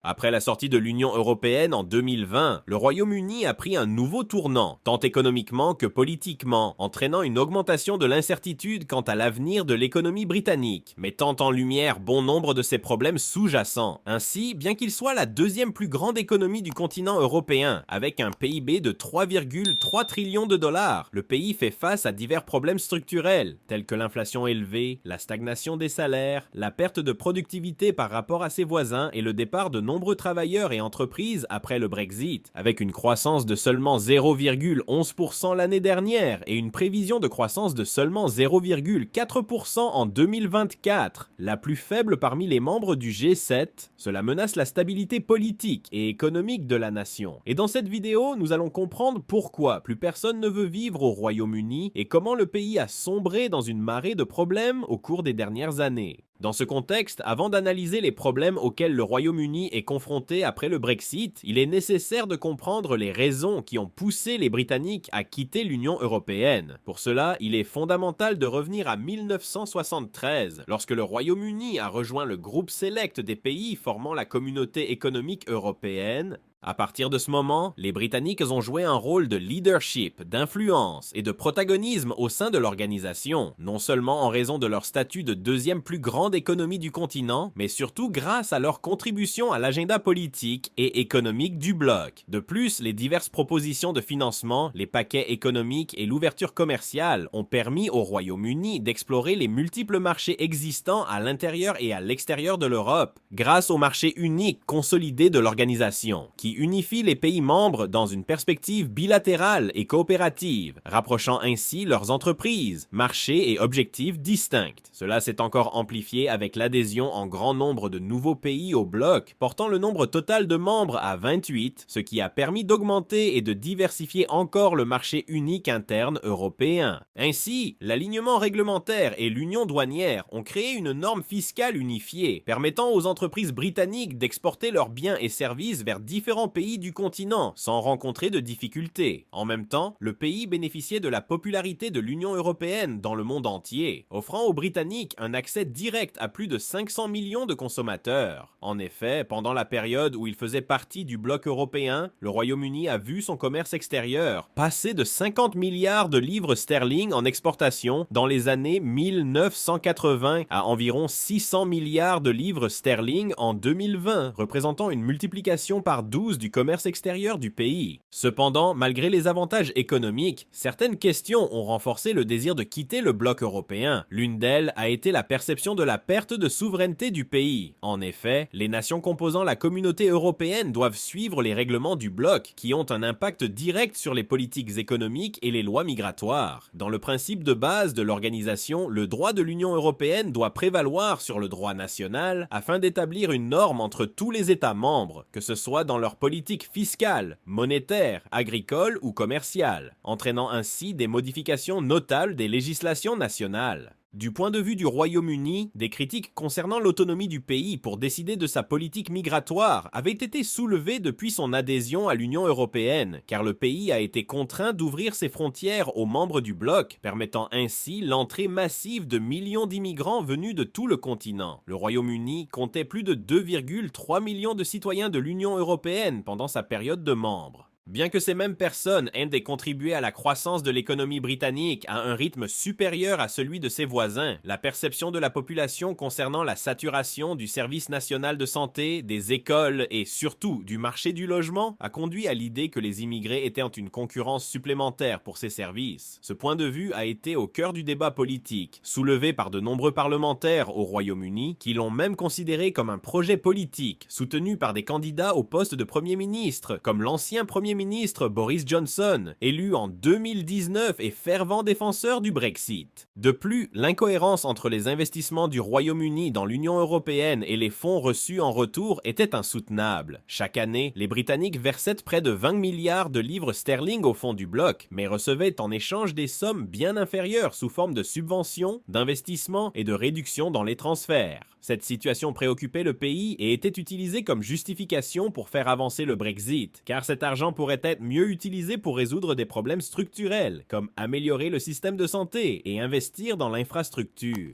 Après la sortie de l'Union européenne en 2020, le Royaume-Uni a pris un nouveau tournant, tant économiquement que politiquement, entraînant une augmentation de l'incertitude quant à l'avenir de l'économie britannique, mettant en lumière bon nombre de ses problèmes sous-jacents. Ainsi, bien qu'il soit la deuxième plus grande économie du continent européen, avec un PIB de 3,3 trillions de dollars, le pays fait face à divers problèmes structurels, tels que l'inflation élevée, la stagnation des salaires, la perte de productivité par rapport à ses voisins et le départ de nombreux travailleurs et entreprises après le Brexit, avec une croissance de seulement 0,11% l'année dernière et une prévision de croissance de seulement 0,4% en 2024, la plus faible parmi les membres du G7. Cela menace la stabilité politique et économique de la nation. Et dans cette vidéo, nous allons comprendre pourquoi plus personne ne veut vivre au Royaume-Uni et comment le pays a sombré dans une marée de problèmes au cours des dernières années. Dans ce contexte, avant d'analyser les problèmes auxquels le Royaume-Uni est confronté après le Brexit, il est nécessaire de comprendre les raisons qui ont poussé les Britanniques à quitter l'Union européenne. Pour cela, il est fondamental de revenir à 1973, lorsque le Royaume-Uni a rejoint le groupe sélect des pays formant la communauté économique européenne. À partir de ce moment, les Britanniques ont joué un rôle de leadership, d'influence et de protagonisme au sein de l'organisation, non seulement en raison de leur statut de deuxième plus grande économie du continent, mais surtout grâce à leur contribution à l'agenda politique et économique du bloc. De plus, les diverses propositions de financement, les paquets économiques et l'ouverture commerciale ont permis au Royaume-Uni d'explorer les multiples marchés existants à l'intérieur et à l'extérieur de l'Europe, grâce au marché unique consolidé de l'organisation, qui unifie les pays membres dans une perspective bilatérale et coopérative, rapprochant ainsi leurs entreprises, marchés et objectifs distincts. Cela s'est encore amplifié avec l'adhésion en grand nombre de nouveaux pays au bloc, portant le nombre total de membres à 28, ce qui a permis d'augmenter et de diversifier encore le marché unique interne européen. Ainsi, l'alignement réglementaire et l'union douanière ont créé une norme fiscale unifiée, permettant aux entreprises britanniques d'exporter leurs biens et services vers différents pays du continent sans rencontrer de difficultés. En même temps, le pays bénéficiait de la popularité de l'Union européenne dans le monde entier, offrant aux Britanniques un accès direct à plus de 500 millions de consommateurs. En effet, pendant la période où il faisait partie du bloc européen, le Royaume-Uni a vu son commerce extérieur passer de 50 milliards de livres sterling en exportation dans les années 1980 à environ 600 milliards de livres sterling en 2020, représentant une multiplication par 12 du commerce extérieur du pays. Cependant, malgré les avantages économiques, certaines questions ont renforcé le désir de quitter le bloc européen. L'une d'elles a été la perception de la perte de souveraineté du pays. En effet, les nations composant la communauté européenne doivent suivre les règlements du bloc, qui ont un impact direct sur les politiques économiques et les lois migratoires. Dans le principe de base de l'organisation, le droit de l'Union européenne doit prévaloir sur le droit national afin d'établir une norme entre tous les États membres, que ce soit dans leur politique fiscale, monétaire, agricole ou commerciale, entraînant ainsi des modifications notables des législations nationales. Du point de vue du Royaume-Uni, des critiques concernant l'autonomie du pays pour décider de sa politique migratoire avaient été soulevées depuis son adhésion à l'Union européenne, car le pays a été contraint d'ouvrir ses frontières aux membres du bloc, permettant ainsi l'entrée massive de millions d'immigrants venus de tout le continent. Le Royaume-Uni comptait plus de 2,3 millions de citoyens de l'Union européenne pendant sa période de membre. Bien que ces mêmes personnes aient contribué à la croissance de l'économie britannique à un rythme supérieur à celui de ses voisins, la perception de la population concernant la saturation du service national de santé, des écoles et surtout du marché du logement a conduit à l'idée que les immigrés étaient une concurrence supplémentaire pour ces services. Ce point de vue a été au cœur du débat politique, soulevé par de nombreux parlementaires au Royaume-Uni qui l'ont même considéré comme un projet politique, soutenu par des candidats au poste de Premier ministre, comme l'ancien Premier ministre Boris Johnson, élu en 2019 et fervent défenseur du Brexit. De plus, l'incohérence entre les investissements du Royaume-Uni dans l'Union européenne et les fonds reçus en retour était insoutenable. Chaque année, les Britanniques versaient près de 20 milliards de livres sterling au fond du bloc, mais recevaient en échange des sommes bien inférieures sous forme de subventions, d'investissements et de réductions dans les transferts. Cette situation préoccupait le pays et était utilisée comme justification pour faire avancer le Brexit, car cet argent pourrait être mieux utilisé pour résoudre des problèmes structurels, comme améliorer le système de santé et investir dans l'infrastructure.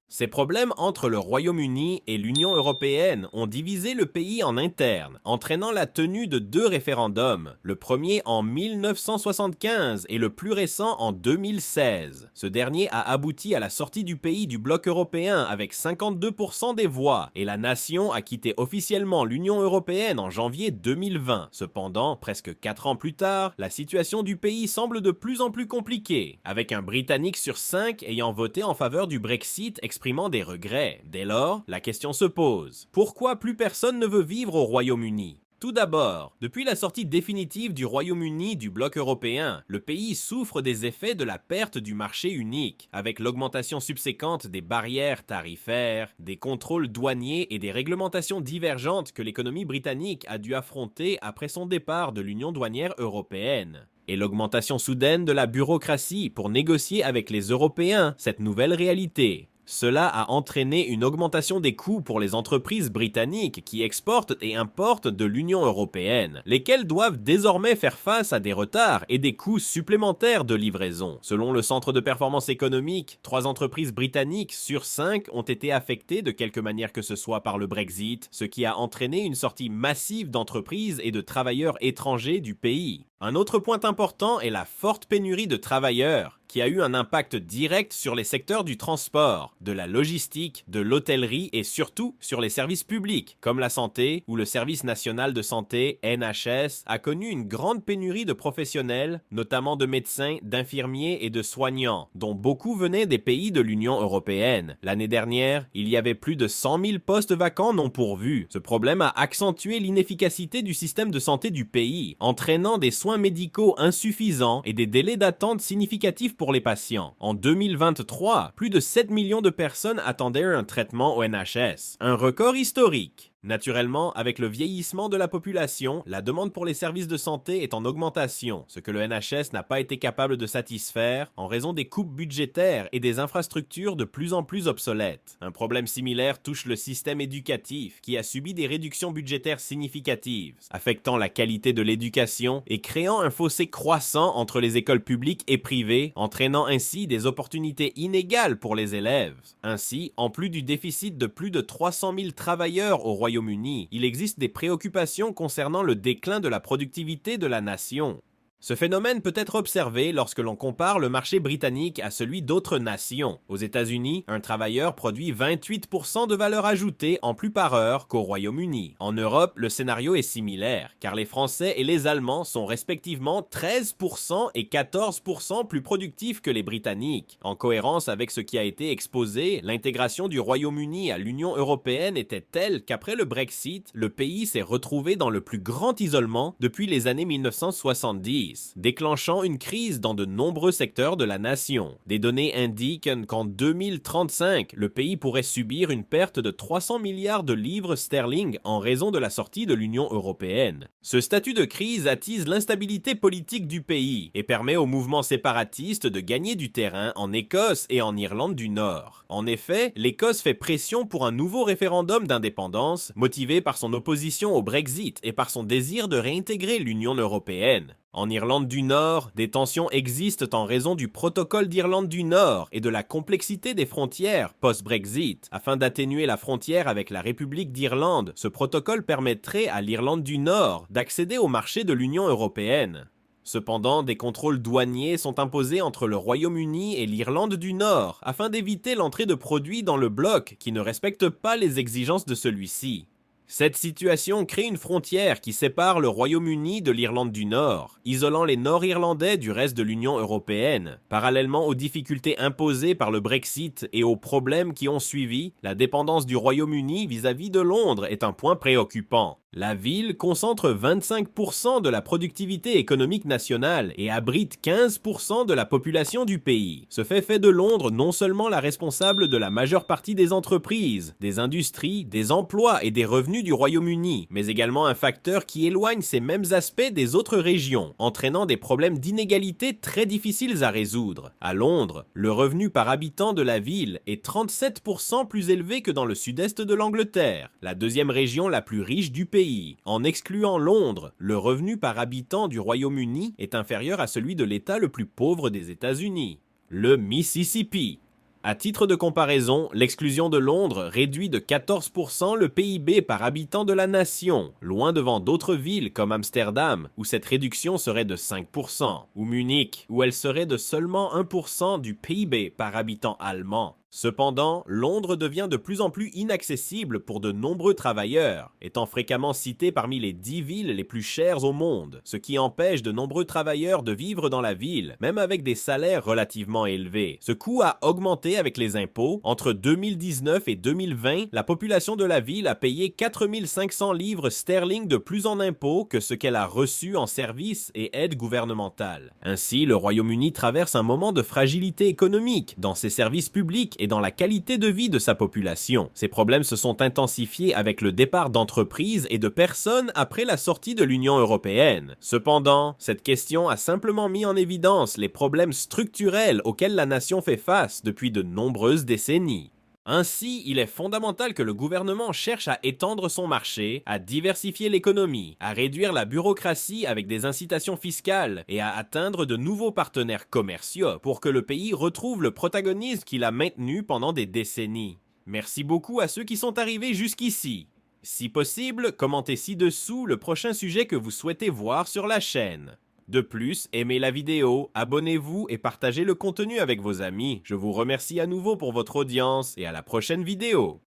Ces problèmes entre le Royaume-Uni et l'Union européenne ont divisé le pays en interne, entraînant la tenue de deux référendums, le premier en 1975 et le plus récent en 2016. Ce dernier a abouti à la sortie du pays du bloc européen avec 52% des voix, et la nation a quitté officiellement l'Union européenne en janvier 2020. Cependant, presque 4 ans plus tard, la situation du pays semble de plus en plus compliquée, avec un Britannique sur 5 ayant voté en faveur du Brexit exprimant des regrets. Dès lors, la question se pose. Pourquoi plus personne ne veut vivre au Royaume-Uni ? Tout d'abord, depuis la sortie définitive du Royaume-Uni du bloc européen, le pays souffre des effets de la perte du marché unique, avec l'augmentation subséquente des barrières tarifaires, des contrôles douaniers et des réglementations divergentes que l'économie britannique a dû affronter après son départ de l'Union douanière européenne. Et l'augmentation soudaine de la bureaucratie pour négocier avec les Européens cette nouvelle réalité. Cela a entraîné une augmentation des coûts pour les entreprises britanniques qui exportent et importent de l'Union européenne, lesquelles doivent désormais faire face à des retards et des coûts supplémentaires de livraison. Selon le Centre de performance économique, 3 entreprises britanniques sur 5 ont été affectées de quelque manière que ce soit par le Brexit, ce qui a entraîné une sortie massive d'entreprises et de travailleurs étrangers du pays. Un autre point important est la forte pénurie de travailleurs, qui a eu un impact direct sur les secteurs du transport, de la logistique, de l'hôtellerie et surtout sur les services publics, comme la santé, où le Service national de santé, NHS, a connu une grande pénurie de professionnels, notamment de médecins, d'infirmiers et de soignants, dont beaucoup venaient des pays de l'Union européenne. L'année dernière, il y avait plus de 100 000 postes vacants non pourvus. Ce problème a accentué l'inefficacité du système de santé du pays, entraînant des soins médicaux insuffisants et des délais d'attente significatifs pour les patients. En 2023, plus de 7 millions de personnes attendaient un traitement au NHS, un record historique. Naturellement, avec le vieillissement de la population, la demande pour les services de santé est en augmentation, ce que le NHS n'a pas été capable de satisfaire en raison des coupes budgétaires et des infrastructures de plus en plus obsolètes. Un problème similaire touche le système éducatif, qui a subi des réductions budgétaires significatives, affectant la qualité de l'éducation et créant un fossé croissant entre les écoles publiques et privées, entraînant ainsi des opportunités inégales pour les élèves. Ainsi, en plus du déficit de plus de 300 000 travailleurs au Royaume-Uni, il existe des préoccupations concernant le déclin de la productivité de la nation. Ce phénomène peut être observé lorsque l'on compare le marché britannique à celui d'autres nations. Aux États-Unis, un travailleur produit 28% de valeur ajoutée en plus par heure qu'au Royaume-Uni. En Europe, le scénario est similaire, car les Français et les Allemands sont respectivement 13% et 14% plus productifs que les Britanniques. En cohérence avec ce qui a été exposé, l'intégration du Royaume-Uni à l'Union européenne était telle qu'après le Brexit, le pays s'est retrouvé dans le plus grand isolement depuis les années 1970. Déclenchant une crise dans de nombreux secteurs de la nation. Des données indiquent qu'en 2035, le pays pourrait subir une perte de 300 milliards de livres sterling en raison de la sortie de l'Union européenne. Ce statut de crise attise l'instabilité politique du pays et permet aux mouvements séparatistes de gagner du terrain en Écosse et en Irlande du Nord. En effet, l'Écosse fait pression pour un nouveau référendum d'indépendance, motivé par son opposition au Brexit et par son désir de réintégrer l'Union européenne. En Irlande du Nord, des tensions existent en raison du protocole d'Irlande du Nord et de la complexité des frontières post-Brexit. Afin d'atténuer la frontière avec la République d'Irlande, ce protocole permettrait à l'Irlande du Nord d'accéder au marché de l'Union européenne. Cependant, des contrôles douaniers sont imposés entre le Royaume-Uni et l'Irlande du Nord afin d'éviter l'entrée de produits dans le bloc qui ne respectent pas les exigences de celui-ci. Cette situation crée une frontière qui sépare le Royaume-Uni de l'Irlande du Nord, isolant les Nord-Irlandais du reste de l'Union européenne. Parallèlement aux difficultés imposées par le Brexit et aux problèmes qui ont suivi, la dépendance du Royaume-Uni vis-à-vis de Londres est un point préoccupant. La ville concentre 25% de la productivité économique nationale et abrite 15% de la population du pays. Ce fait de Londres non seulement la responsable de la majeure partie des entreprises, des industries, des emplois et des revenus du Royaume-Uni, mais également un facteur qui éloigne ces mêmes aspects des autres régions, entraînant des problèmes d'inégalité très difficiles à résoudre. À Londres, le revenu par habitant de la ville est 37% plus élevé que dans le sud-est de l'Angleterre, la deuxième région la plus riche du pays. En excluant Londres, le revenu par habitant du Royaume-Uni est inférieur à celui de l'État le plus pauvre des États-Unis, le Mississippi. À titre de comparaison, l'exclusion de Londres réduit de 14% le PIB par habitant de la nation, loin devant d'autres villes comme Amsterdam, où cette réduction serait de 5%, ou Munich, où elle serait de seulement 1% du PIB par habitant allemand. Cependant, Londres devient de plus en plus inaccessible pour de nombreux travailleurs, étant fréquemment citée parmi les 10 villes les plus chères au monde, ce qui empêche de nombreux travailleurs de vivre dans la ville, même avec des salaires relativement élevés. Ce coût a augmenté avec les impôts. Entre 2019 et 2020, la population de la ville a payé 4500 livres sterling de plus en impôts que ce qu'elle a reçu en services et aides gouvernementales. Ainsi, le Royaume-Uni traverse un moment de fragilité économique dans ses services publics et dans la qualité de vie de sa population. Ces problèmes se sont intensifiés avec le départ d'entreprises et de personnes après la sortie de l'Union européenne. Cependant, cette question a simplement mis en évidence les problèmes structurels auxquels la nation fait face depuis de nombreuses décennies. Ainsi, il est fondamental que le gouvernement cherche à étendre son marché, à diversifier l'économie, à réduire la bureaucratie avec des incitations fiscales et à atteindre de nouveaux partenaires commerciaux pour que le pays retrouve le protagonisme qu'il a maintenu pendant des décennies. Merci beaucoup à ceux qui sont arrivés jusqu'ici. Si possible, commentez ci-dessous le prochain sujet que vous souhaitez voir sur la chaîne. De plus, aimez la vidéo, abonnez-vous et partagez le contenu avec vos amis. Je vous remercie à nouveau pour votre audience et à la prochaine vidéo.